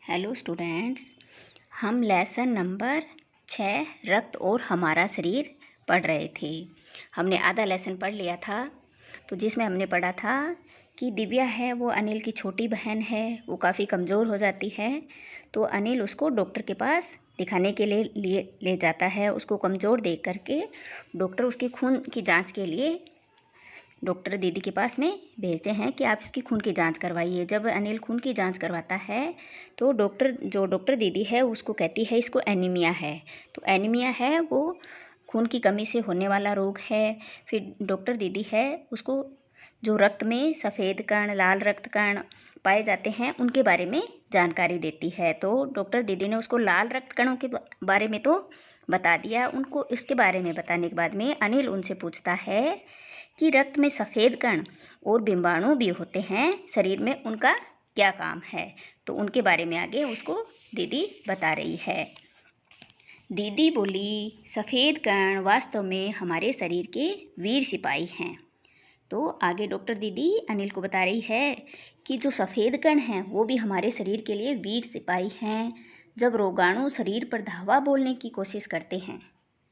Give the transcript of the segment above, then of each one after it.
Hello students, हम lesson number 6 रक्त और हमारा शरीर पढ़ रहे थे। हमने आधा लेसन पढ़ लिया था, तो जिसमें हमने पढ़ा था कि दिव्या है वो अनिल की छोटी बहन है, वो काफ़ी कमज़ोर हो जाती है। तो अनिल उसको डॉक्टर के पास दिखाने के लिए ले जाता है। उसको कमज़ोर देख करके डॉक्टर उसकी खून की जाँच के लिए डॉक्टर दीदी के पास में भेजते हैं कि आप इसकी खून की जांच करवाइए। जब अनिल खून की जांच करवाता है तो डॉक्टर दीदी है उसको कहती है इसको एनीमिया है। तो एनीमिया है वो खून की कमी से होने वाला रोग है। फिर डॉक्टर दीदी है उसको जो रक्त में सफ़ेद कण, लाल रक्त कण पाए जाते हैं उनके बारे में जानकारी देती है। तो डॉक्टर दीदी ने उसको लाल रक्त कणों के बारे में तो बता दिया। उनको इसके बारे में बताने के बाद में अनिल उनसे पूछता है कि रक्त में सफ़ेद कण और बिंबाणु भी होते हैं, शरीर में उनका क्या काम है। तो उनके बारे में आगे उसको दीदी बता रही है। दीदी बोली, सफ़ेद कण वास्तव में हमारे शरीर के वीर सिपाही हैं। तो आगे डॉक्टर दीदी अनिल को बता रही है कि जो सफ़ेद कण हैं वो भी हमारे शरीर के लिए वीर सिपाही हैं। जब रोगाणु शरीर पर धावा बोलने की कोशिश करते हैं,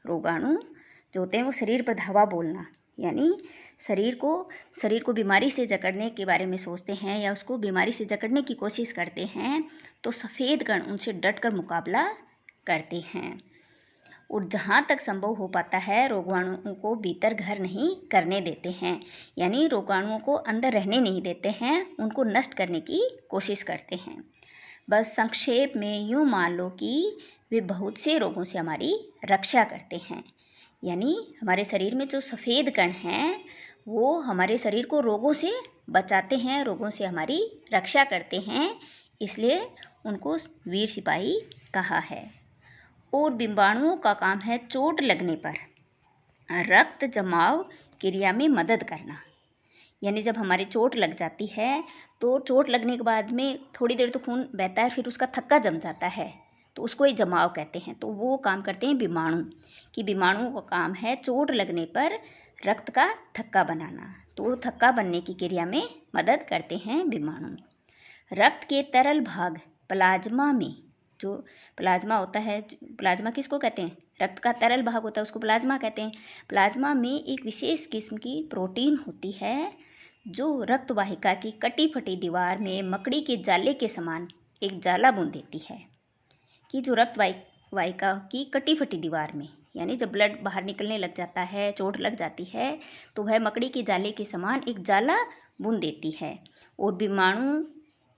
रोगाणु जो होते हैं वो शरीर पर धावा बोलना यानी शरीर को बीमारी से जकड़ने के बारे में सोचते हैं या उसको बीमारी से जकड़ने की कोशिश करते हैं, तो सफ़ेद कण उनसे डटकर मुकाबला करते हैं और जहाँ तक संभव हो पाता है रोगाणुओं को भीतर घर नहीं करने देते हैं, यानी रोगाणुओं को अंदर रहने नहीं देते हैं, उनको नष्ट करने की कोशिश करते हैं। बस संक्षेप में यूँ मान लो कि वे बहुत से रोगों से हमारी रक्षा करते हैं। यानी हमारे शरीर में जो सफ़ेद कण हैं वो हमारे शरीर को रोगों से बचाते हैं, रोगों से हमारी रक्षा करते हैं, इसलिए उनको वीर सिपाही कहा है। और बिंबाणुओं का काम है चोट लगने पर रक्त जमाव क्रिया में मदद करना। यानी जब हमारी चोट लग जाती है तो चोट लगने के बाद में थोड़ी देर तो खून बहता है, फिर उसका थक्का जम जाता है, तो उसको एक जमाव कहते हैं। तो वो काम करते हैं बिंबाणु, कि बिंबाणुओं का काम है चोट लगने पर रक्त का थक्का बनाना। तो थक्का बनने की क्रिया में मदद करते हैं बिंबाणु। रक्त के तरल भाग प्लाज्मा में, जो प्लाज्मा होता है, प्लाज्मा किसको कहते हैं? रक्त का तरल भाग होता है उसको प्लाज्मा कहते हैं। प्लाज्मा में एक विशेष किस्म की प्रोटीन होती है जो रक्त वाहिका की कटी फटी दीवार में मकड़ी के जाले के समान एक जाला बुन देती है। कि जो रक्त वाहिका की कटी फटी दीवार में, यानी जब ब्लड बाहर निकलने लग जाता है, चोट लग जाती है, तो वह मकड़ी के जाले के समान एक जाला बुन देती है और बिंबाणु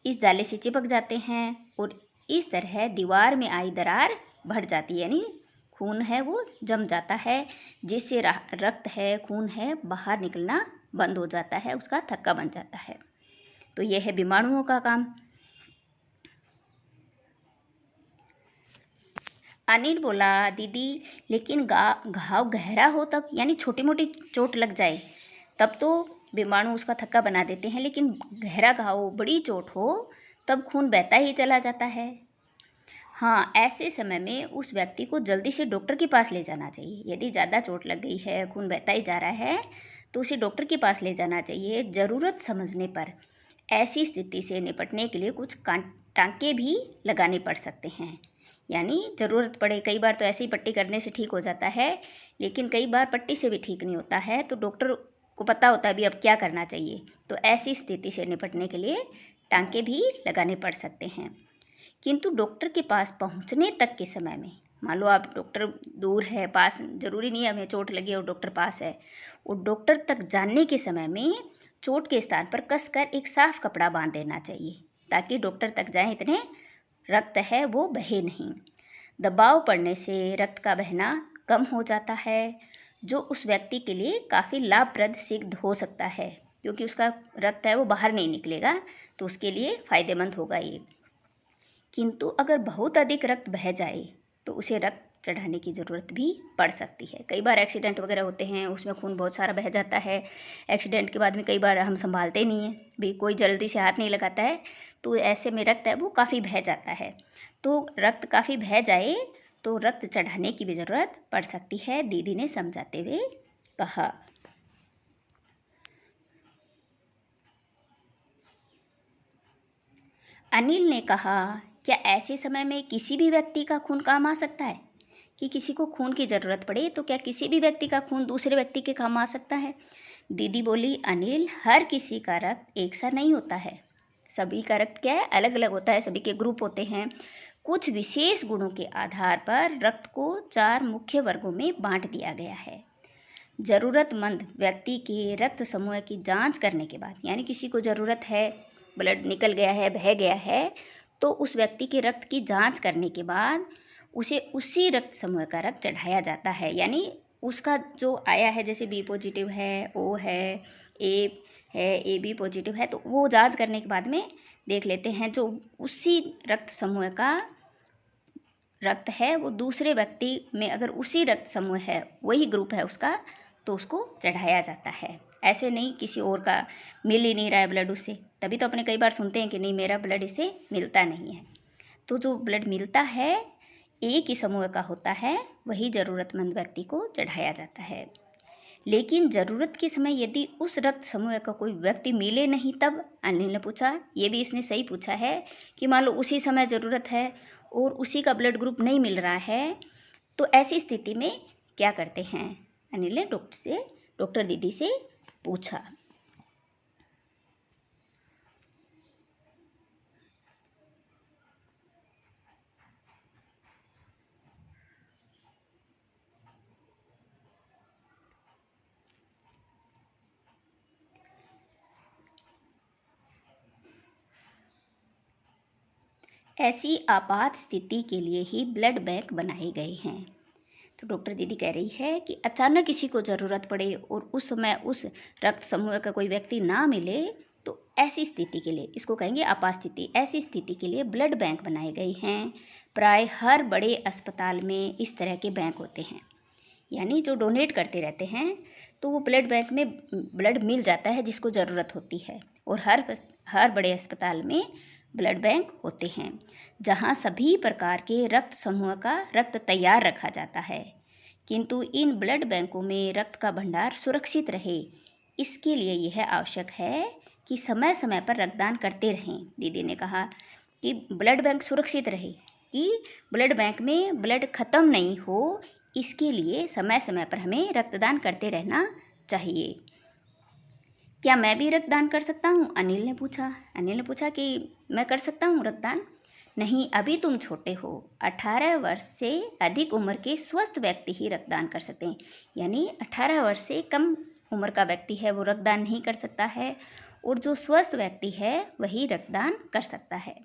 इस जाले से चिपक जाते हैं और इस तरह दीवार में आई दरार बढ़ जाती है, यानी खून है वो जम जाता है, जिससे रक्त है, खून है, बाहर निकलना बंद हो जाता है, उसका थक्का बन जाता है। तो यह है बिंबाणुओं का काम। अनिल बोला, दीदी लेकिन घाव गहरा हो तब, यानी छोटी मोटी चोट लग जाए तब तो बिंबाणु उसका थक्का बना देते हैं, लेकिन गहरा घाव, बड़ी चोट हो तब खून बहता ही चला जाता है। हाँ, ऐसे समय में उस व्यक्ति को जल्दी से डॉक्टर के पास ले जाना चाहिए। यदि ज़्यादा चोट लग गई है, खून बहता ही जा रहा है, तो उसे डॉक्टर के पास ले जाना चाहिए। ज़रूरत समझने पर ऐसी स्थिति से निपटने के लिए कुछ टाँके भी लगाने पड़ सकते हैं। यानी ज़रूरत पड़े, कई बार तो ऐसे ही पट्टी करने से ठीक हो जाता है, लेकिन कई बार पट्टी से भी ठीक नहीं होता है, तो डॉक्टर को पता होता है अभी अब क्या करना चाहिए। तो ऐसी स्थिति से निपटने के लिए टाँके भी लगाने पड़ सकते हैं। किंतु डॉक्टर के पास पहुंचने तक के समय में, मान लो आप डॉक्टर दूर है, पास ज़रूरी नहीं है हमें चोट लगी और डॉक्टर पास है, और डॉक्टर तक जाने के समय में चोट के स्थान पर कसकर एक साफ कपड़ा बांध देना चाहिए, ताकि डॉक्टर तक जाएं इतने रक्त है वो बहे नहीं। दबाव पड़ने से रक्त का बहना कम हो जाता है, जो उस व्यक्ति के लिए काफ़ी लाभप्रद सिद्ध हो सकता है, क्योंकि उसका रक्त है वो बाहर नहीं निकलेगा, तो उसके लिए फ़ायदेमंद होगा ये। किंतु अगर बहुत अधिक रक्त बह जाए तो उसे रक्त चढ़ाने की ज़रूरत भी पड़ सकती है। कई बार एक्सीडेंट वगैरह होते हैं, उसमें खून बहुत सारा बह जाता है। एक्सीडेंट के बाद में कई बार हम संभालते नहीं हैं, भी कोई जल्दी से हाथ नहीं लगाता है, तो ऐसे में रक्त है वो काफ़ी बह जाता है। तो रक्त काफ़ी बह जाए तो रक्त चढ़ाने की भी ज़रूरत पड़ सकती है, दीदी ने समझाते हुए कहा। अनिल ने कहा क्या ऐसे समय में किसी भी व्यक्ति का खून काम आ सकता है? कि किसी को खून की ज़रूरत पड़े तो क्या किसी भी व्यक्ति का खून दूसरे व्यक्ति के काम आ सकता है? दीदी बोली, अनिल, हर किसी का रक्त एक सा नहीं होता है। सभी का रक्त क्या है? अलग अलग होता है, सभी के ग्रुप होते हैं। कुछ विशेष गुणों के आधार पर रक्त को 4 मुख्य वर्गों में बांट दिया गया है। ज़रूरतमंद व्यक्ति के रक्त समूह की जांच करने के बाद, यानी किसी को ज़रूरत है, ब्लड निकल गया है, बह गया है, तो उस व्यक्ति के रक्त की जांच करने के बाद उसे उसी रक्त समूह का रक्त चढ़ाया जाता है। यानी उसका जो आया है, जैसे बी पॉजिटिव है, ओ है, ए है, ए बी पॉजिटिव है, तो वो जांच करने के बाद में देख लेते हैं जो उसी रक्त समूह का रक्त है वो दूसरे व्यक्ति में अगर उसी रक्त समूह है, वही ग्रुप है उसका, तो उसको चढ़ाया जाता है। ऐसे नहीं किसी और का मिल ही नहीं रहा है ब्लड उससे, तभी तो अपने कई बार सुनते हैं कि नहीं मेरा ब्लड इससे मिलता नहीं है। तो जो ब्लड मिलता है एक ही समूह का होता है, वही ज़रूरतमंद व्यक्ति को चढ़ाया जाता है। लेकिन ज़रूरत के समय यदि उस रक्त समूह का कोई व्यक्ति मिले नहीं, तब? अनिल ने पूछा। ये भी इसने सही पूछा है कि मान लो उसी समय ज़रूरत है और उसी का ब्लड ग्रुप नहीं मिल रहा है, तो ऐसी स्थिति में क्या करते हैं? अनिल ने डॉक्टर दीदी से पूछा। ऐसी आपात स्थिति के लिए ही ब्लड बैंक बनाए गए हैं। तो डॉक्टर दीदी कह रही है कि अचानक किसी को ज़रूरत पड़े और उस समय उस रक्त समूह का कोई व्यक्ति ना मिले, तो ऐसी स्थिति के लिए, इसको कहेंगे आपात स्थिति, ऐसी स्थिति के लिए ब्लड बैंक बनाए गए हैं। प्राय हर बड़े अस्पताल में इस तरह के बैंक होते हैं, यानी जो डोनेट करते रहते हैं तो वो ब्लड बैंक में ब्लड मिल जाता है जिसको ज़रूरत होती है। और हर बड़े अस्पताल में ब्लड बैंक होते हैं जहाँ सभी प्रकार के रक्त समूह का रक्त तैयार रखा जाता है। किंतु इन ब्लड बैंकों में रक्त का भंडार सुरक्षित रहे, इसके लिए यह आवश्यक है कि समय समय पर रक्तदान करते रहें। दीदी ने कहा कि ब्लड बैंक सुरक्षित रहे, कि ब्लड बैंक में ब्लड ख़त्म नहीं हो, इसके लिए समय समय पर हमें रक्तदान करते रहना चाहिए। क्या मैं भी रक्तदान कर सकता हूँ? अनिल ने पूछा कि मैं कर सकता हूँ रक्तदान? नहीं, अभी तुम छोटे हो। 18 वर्ष से अधिक उम्र के स्वस्थ व्यक्ति ही रक्तदान कर सकते हैं। यानी 18 वर्ष से कम उम्र का व्यक्ति है वो रक्तदान नहीं कर सकता है, और जो स्वस्थ व्यक्ति है वही रक्तदान कर सकता है।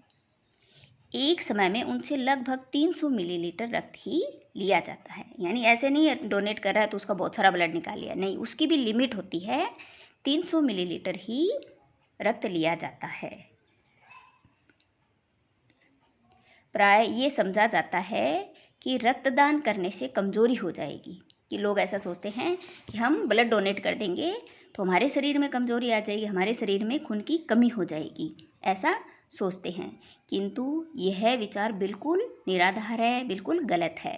एक समय में उनसे लगभग 300 मिलीलीटर रक्त ही लिया जाता है। यानी ऐसे नहीं डोनेट कर रहा है तो उसका बहुत सारा ब्लड निकाल लिया, नहीं, उसकी भी लिमिट होती है। 300 मिलीलीटर ही रक्त लिया जाता है। प्राय ये समझा जाता है कि रक्तदान करने से कमजोरी हो जाएगी, कि लोग ऐसा सोचते हैं कि हम ब्लड डोनेट कर देंगे तो हमारे शरीर में कमजोरी आ जाएगी, हमारे शरीर में खून की कमी हो जाएगी, ऐसा सोचते हैं। किंतु यह विचार बिल्कुल निराधार है, बिल्कुल गलत है।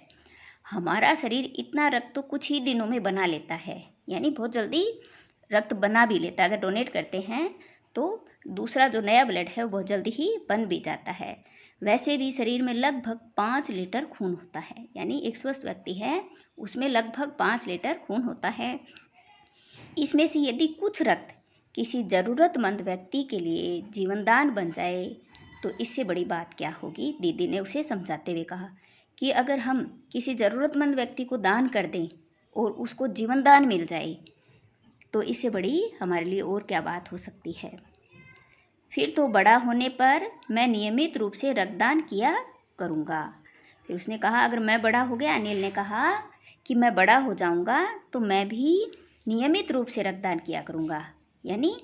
हमारा शरीर इतना रक्त तो कुछ ही दिनों में बना लेता है, यानी बहुत जल्दी रक्त बना भी लेता है। अगर डोनेट करते हैं तो दूसरा जो नया ब्लड है वो बहुत जल्दी ही बन भी जाता है। वैसे भी शरीर में लगभग 5 लीटर खून होता है, यानी एक स्वस्थ व्यक्ति है उसमें लगभग 5 लीटर खून होता है। इसमें से यदि कुछ रक्त किसी ज़रूरतमंद व्यक्ति के लिए जीवनदान बन जाए तो इससे बड़ी बात क्या होगी? दीदी ने उसे समझाते हुए कहा कि अगर हम किसी ज़रूरतमंद व्यक्ति को दान कर दें और उसको जीवनदान मिल जाए तो इससे बड़ी हमारे लिए और क्या बात हो सकती है। फिर तो बड़ा होने पर मैं नियमित रूप से रक्तदान किया करूँगा। फिर उसने कहा अगर मैं बड़ा हो गया, अनिल ने कहा कि मैं बड़ा हो जाऊँगा तो मैं भी नियमित रूप से रक्तदान किया करूँगा। यानी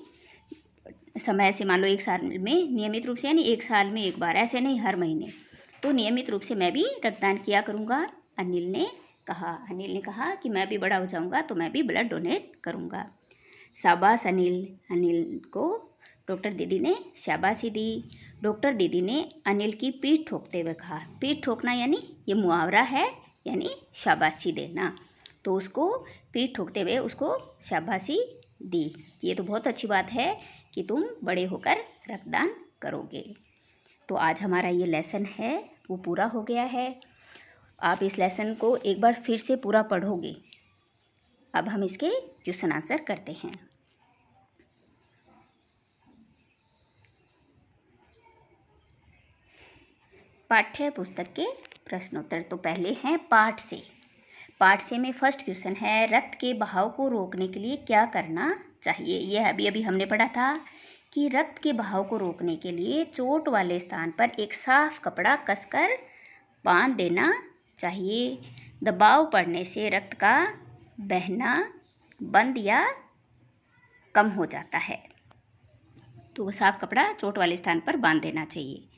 समय से, मान लो 1 साल में नियमित रूप से, यानी 1 साल में 1 बार, ऐसे नहीं हर महीने, तो नियमित रूप से मैं भी रक्तदान किया करूँगा। अनिल ने कहा कि मैं भी बड़ा हो जाऊँगा तो मैं भी ब्लड डोनेट करूँगा। शाबाश अनिल। अनिल को डॉक्टर दीदी ने शाबाशी दी। डॉक्टर दीदी ने अनिल की पीठ ठोकते हुए कहा, पीठ ठोकना यानी ये मुहावरा है, यानी शाबाशी देना, तो उसको पीठ ठोकते हुए उसको शाबाशी दी। ये तो बहुत अच्छी बात है कि तुम बड़े होकर रक्तदान करोगे। तो आज हमारा ये लेसन है वो पूरा हो गया है। आप इस लेसन को एक बार फिर से पूरा पढ़ोगे। अब हम इसके क्वेश्चन आंसर करते हैं। पाठ्य पुस्तक के प्रश्नोत्तर। तो पहले हैं पाठ से। पाठ से में फर्स्ट क्वेश्चन है, रक्त के बहाव को रोकने के लिए क्या करना चाहिए। यह अभी हमने पढ़ा था कि रक्त के बहाव को रोकने के लिए चोट वाले स्थान पर एक साफ कपड़ा कसकर बांध देना चाहिए। दबाव पड़ने से रक्त का बहना बंद या कम हो जाता है, तो वो साफ कपड़ा चोट वाले स्थान पर बांध देना चाहिए।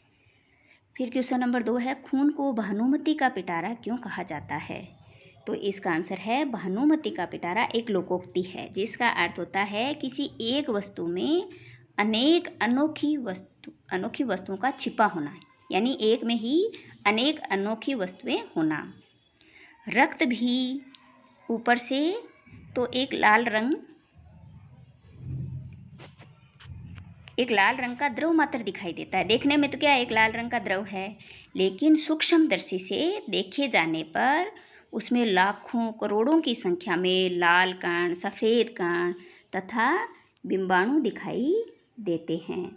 फिर क्वेश्चन नंबर 2 है, खून को भानुमति का पिटारा क्यों कहा जाता है। तो इसका आंसर है, भानुमति का पिटारा एक लोकोक्ति है जिसका अर्थ होता है किसी एक वस्तु में अनेक अनोखी वस्तुओं का छिपा होना, यानी एक में ही अनेक अनोखी वस्तुएं होना। रक्त भी ऊपर से तो एक लाल रंग का द्रव मात्र दिखाई देता है। देखने में तो क्या एक लाल रंग का द्रव है, लेकिन सूक्ष्म दृष्टि से देखे जाने पर उसमें लाखों करोड़ों की संख्या में लाल कण, सफ़ेद कण तथा बिंबाणु दिखाई देते हैं।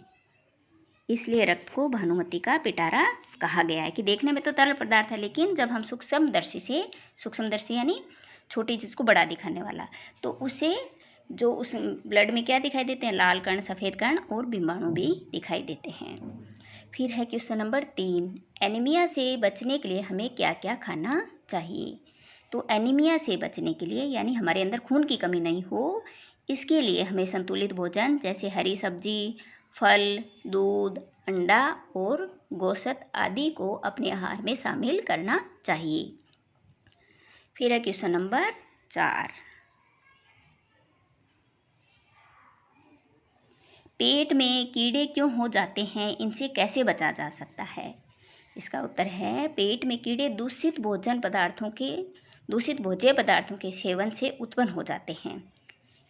इसलिए रक्त को भानुमति का पिटारा कहा गया है कि देखने में तो तरल पदार्थ है, लेकिन जब हम सूक्ष्मदर्शी यानी छोटी चीज़ को बड़ा दिखाने वाला, तो उसे जो उस ब्लड में क्या दिखाई देते हैं, लाल कण, सफ़ेद कण और बिंबाणु भी दिखाई देते हैं। फिर है क्वेश्चन नंबर 3, एनीमिया से बचने के लिए हमें क्या क्या खाना चाहिए। तो एनीमिया से बचने के लिए, यानी हमारे अंदर खून की कमी नहीं हो, इसके लिए हमें संतुलित भोजन जैसे हरी सब्जी, फल, दूध, अंडा और गोश्त आदि को अपने आहार में शामिल करना चाहिए। फिर है क्वेश्चन नंबर 4, पेट में कीड़े क्यों हो जाते हैं, इनसे कैसे बचा जा सकता है। इसका उत्तर है, पेट में कीड़े दूषित भोज्य पदार्थों के सेवन से उत्पन्न हो जाते हैं।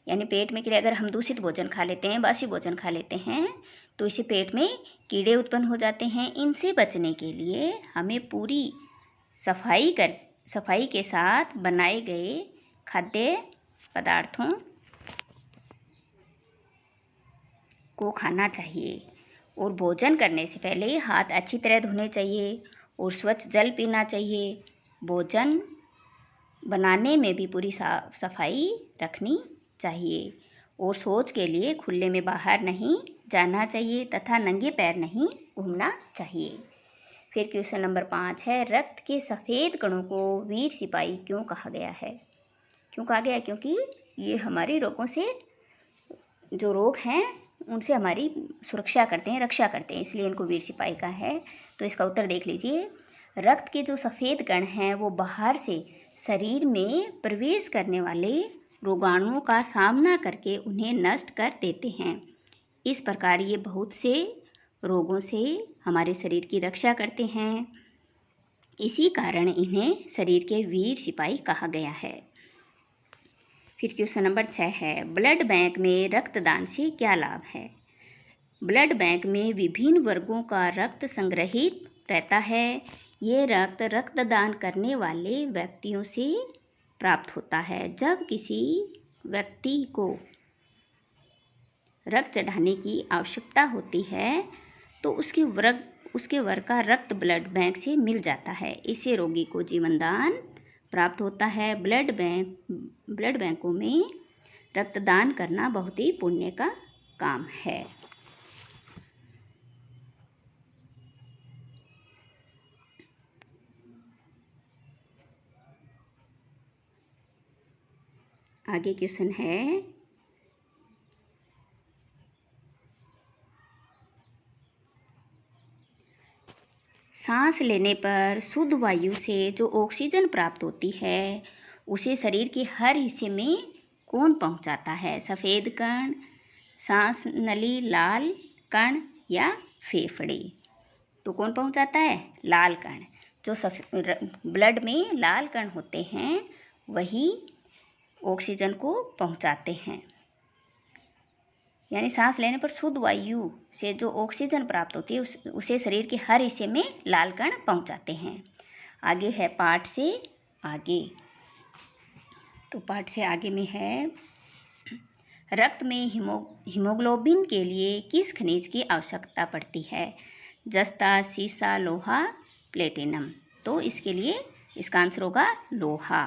यानी पेट में कीड़े, अगर हम दूषित भोजन खा लेते हैं, बासी भोजन खा लेते हैं, तो इससे पेट में कीड़े उत्पन्न हो जाते हैं। इनसे बचने के लिए हमें पूरी सफाई के साथ बनाए गए खाद्य पदार्थों को खाना चाहिए और भोजन करने से पहले हाथ अच्छी तरह धोने चाहिए और स्वच्छ जल पीना चाहिए। भोजन बनाने में भी पूरी सफाई रखनी चाहिए और शौच के लिए खुले में बाहर नहीं जाना चाहिए तथा नंगे पैर नहीं घूमना चाहिए। फिर क्वेश्चन नंबर 5 है, रक्त के सफ़ेद कणों को वीर सिपाही क्यों कहा गया है। क्यों कहा गया, क्योंकि ये हमारे रोगों से, जो रोग हैं उनसे हमारी रक्षा करते हैं, इसलिए इनको वीर सिपाही का है। तो इसका उत्तर देख लीजिए, रक्त के जो सफ़ेद कण हैं वो बाहर से शरीर में प्रवेश करने वाले रोगाणुओं का सामना करके उन्हें नष्ट कर देते हैं। इस प्रकार ये बहुत से रोगों से हमारे शरीर की रक्षा करते हैं। इसी कारण इन्हें शरीर के वीर सिपाही कहा गया है। फिर क्वेश्चन नंबर 6 है, ब्लड बैंक में रक्तदान से क्या लाभ है। ब्लड बैंक में विभिन्न वर्गों का रक्त संग्रहित रहता है। ये रक्त रक्तदान करने वाले व्यक्तियों से प्राप्त होता है। जब किसी व्यक्ति को रक्त चढ़ाने की आवश्यकता होती है तो उसके वर्ग का रक्त ब्लड बैंक से मिल जाता है। इससे रोगी को जीवनदान प्राप्त होता है। ब्लड बैंकों में रक्तदान करना बहुत ही पुण्य का काम है। आगे क्वेश्चन है, सांस लेने पर शुद्ध वायु से जो ऑक्सीजन प्राप्त होती है उसे शरीर के हर हिस्से में कौन पहुंचाता है। सफ़ेद कण, सांस नली, लाल कण या फेफड़े। तो कौन पहुंचाता है, लाल कण। जो ब्लड में लाल कण होते हैं वही ऑक्सीजन को पहुंचाते हैं। यानी सांस लेने पर शुद्ध वायु से जो ऑक्सीजन प्राप्त होती है उसे शरीर के हर हिस्से में लाल कण पहुंचाते हैं। आगे है पाठ से आगे। तो पाठ से आगे में है, रक्त में हीमोग्लोबिन के लिए किस खनिज की आवश्यकता पड़ती है? जस्ता, सीसा, लोहा, प्लेटिनम। तो इसके लिए इसका आंसर होगा लोहा।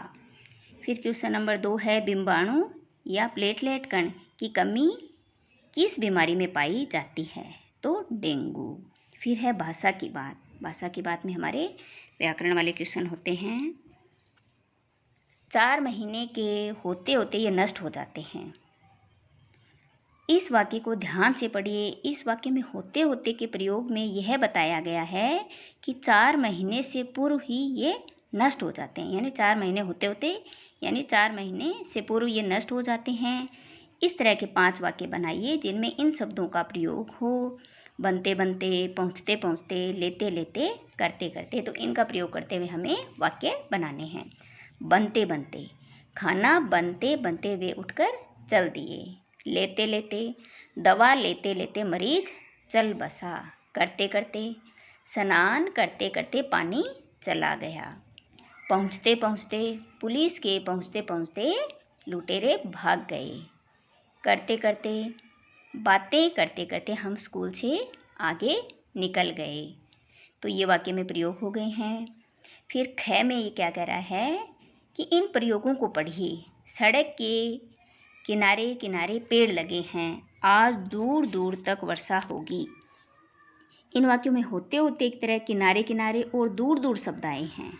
फिर क्वेश्चन नंबर 2 है, बिंबाणु या प्लेटलेट कण की कमी किस बीमारी में पाई जाती है? तो डेंगू। फिर है भाषा की बात। भाषा की बात में हमारे व्याकरण वाले क्वेश्चन होते हैं। 4 महीने के होते होते ये नष्ट हो जाते हैं। इस वाक्य को ध्यान से पढ़िए। इस वाक्य में होते होते के प्रयोग में यह बताया गया है कि 4 महीने से पूर्व ही ये नष्ट हो जाते हैं, यानी 4 महीने होते होते यानी 4 महीने से पूर्व ये नष्ट हो जाते हैं। इस तरह के 5 वाक्य बनाइए जिनमें इन शब्दों का प्रयोग हो। बनते बनते, पहुँचते पहुँचते, लेते लेते, करते करते। तो इनका प्रयोग करते हुए हमें वाक्य बनाने हैं। बनते बनते, खाना बनते बनते वे उठकर चल दिए। लेते लेते, दवा लेते लेते मरीज चल बसा। करते करते, स्नान करते करते पानी चला गया। पहुँचते पहुँचते, पुलिस के पहुँचते पहुँचते लुटेरे भाग गए। करते करते, बातें करते करते हम स्कूल से आगे निकल गए। तो ये वाक्य में प्रयोग हो गए हैं। फिर ख में ये क्या कह रहा है कि इन प्रयोगों को पढ़िए। सड़क के किनारे किनारे पेड़ लगे हैं, आज दूर दूर तक वर्षा होगी। इन वाक्यों में होते होते एक तरह किनारे किनारे और दूर दूर शब्द आए हैं,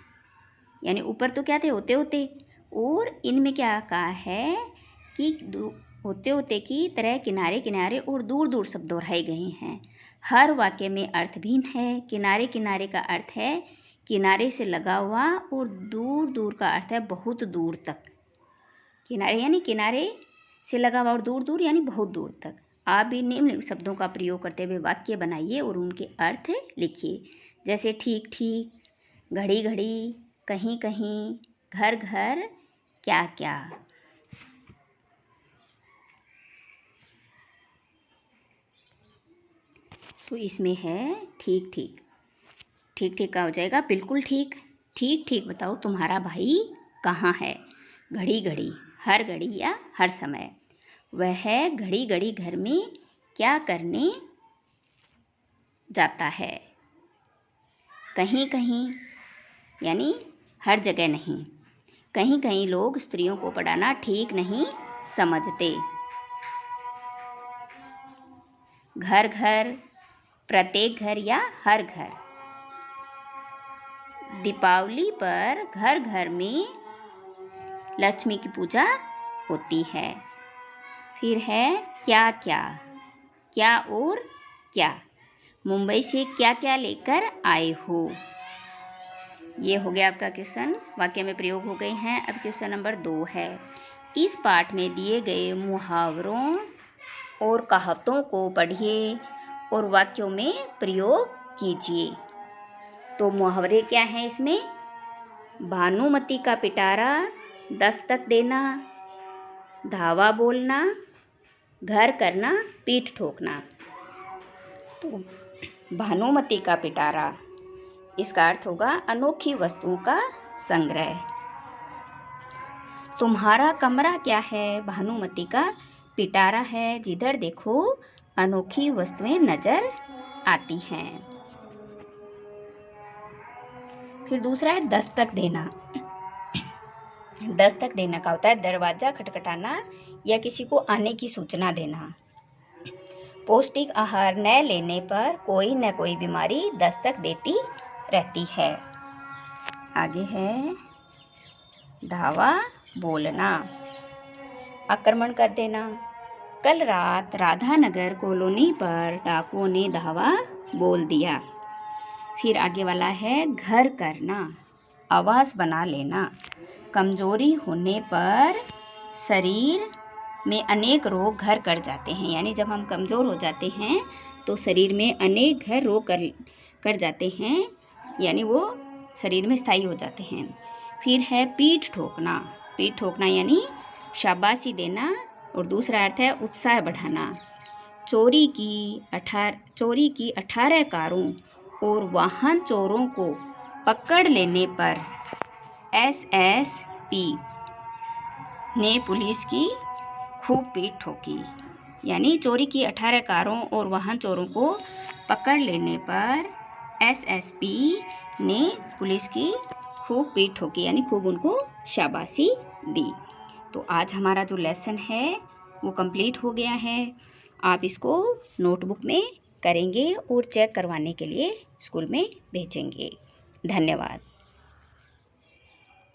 यानी ऊपर तो क्या थे होते होते, और इनमें क्या कहा है कि होते होते की तरह किनारे किनारे और दूर दूर शब्द दोहराए गए हैं। हर वाक्य में अर्थ भिन्न है। किनारे किनारे का अर्थ है किनारे से लगा हुआ, और दूर दूर का अर्थ है बहुत दूर तक। किनारे यानी किनारे से लगा हुआ और दूर दूर यानी बहुत दूर तक। आप भी निम्न शब्दों का प्रयोग करते हुए वाक्य बनाइए और उनके अर्थ लिखिए। जैसे ठीक ठीक, घड़ी घड़ी, कहीं कहीं, घर घर, क्या क्या। तो इसमें है ठीक ठीक। ठीक ठीक का हो जाएगा बिल्कुल ठीक। ठीक ठीक बताओ तुम्हारा भाई कहाँ है? घड़ी घड़ी, हर घड़ी या हर समय। वह घड़ी घड़ी घर में क्या करने जाता है? कहीं कहीं यानी हर जगह नहीं। कहीं कहीं लोग स्त्रियों को पढ़ाना ठीक नहीं समझते। घर घर, प्रत्येक घर या हर घर। दीपावली पर घर घर में लक्ष्मी की पूजा होती है। फिर है क्या क्या, क्या और क्या। मुंबई से क्या क्या लेकर आए हो? ये हो गया आपका क्वेश्चन। वाक्य में प्रयोग हो गए हैं। अब क्वेश्चन नंबर 2 है, इस पाठ में दिए गए मुहावरों और कहावतों को पढ़िए और वाक्यों में प्रयोग कीजिए। तो मुहावरे क्या हैं इसमें? भानुमति का पिटारा, दस्तक देना, धावा बोलना, घर करना, पीठ ठोकना। तो भानुमति का पिटारा, इसका अर्थ होगा अनोखी वस्तुओं का संग्रह। तुम्हारा कमरा क्या है? भानुमति का पिटारा है, जिधर देखो अनोखी वस्तुएं नजर आती हैं। फिर दूसरा है दस्तक देना। दस्तक देना का होता है दरवाजा खटखटाना या किसी को आने की सूचना देना। पौष्टिक आहार न लेने पर कोई न कोई बीमारी दस्तक देती रहती है। आगे है धावा बोलना, आक्रमण कर देना। कल रात राधानगर कॉलोनी पर डाकुओं ने धावा बोल दिया। फिर आगे वाला है घर करना, आवास बना लेना। कमजोरी होने पर शरीर में अनेक रोग घर कर जाते हैं, यानी जब हम कमज़ोर हो जाते हैं तो शरीर में अनेक घर रोग कर जाते हैं, यानी वो शरीर में स्थायी हो जाते हैं। फिर है पीठ ठोकना। पीठ ठोकना यानी शाबाशी देना, और दूसरा अर्थ है उत्साह बढ़ाना। चोरी की 18 कारों और वाहन चोरों को पकड़ लेने पर एसएसपी ने पुलिस की खूब पीठ ठोकी। यानी चोरी की 18 कारों और वाहन चोरों को पकड़ लेने पर एसएसपी ने पुलिस की खूब पीठ ठोकी, यानी खूब उनको शाबाशी दी। तो आज हमारा जो लेसन है वो कंप्लीट हो गया है। आप इसको नोटबुक में करेंगे और चेक करवाने के लिए स्कूल में भेजेंगे। धन्यवाद।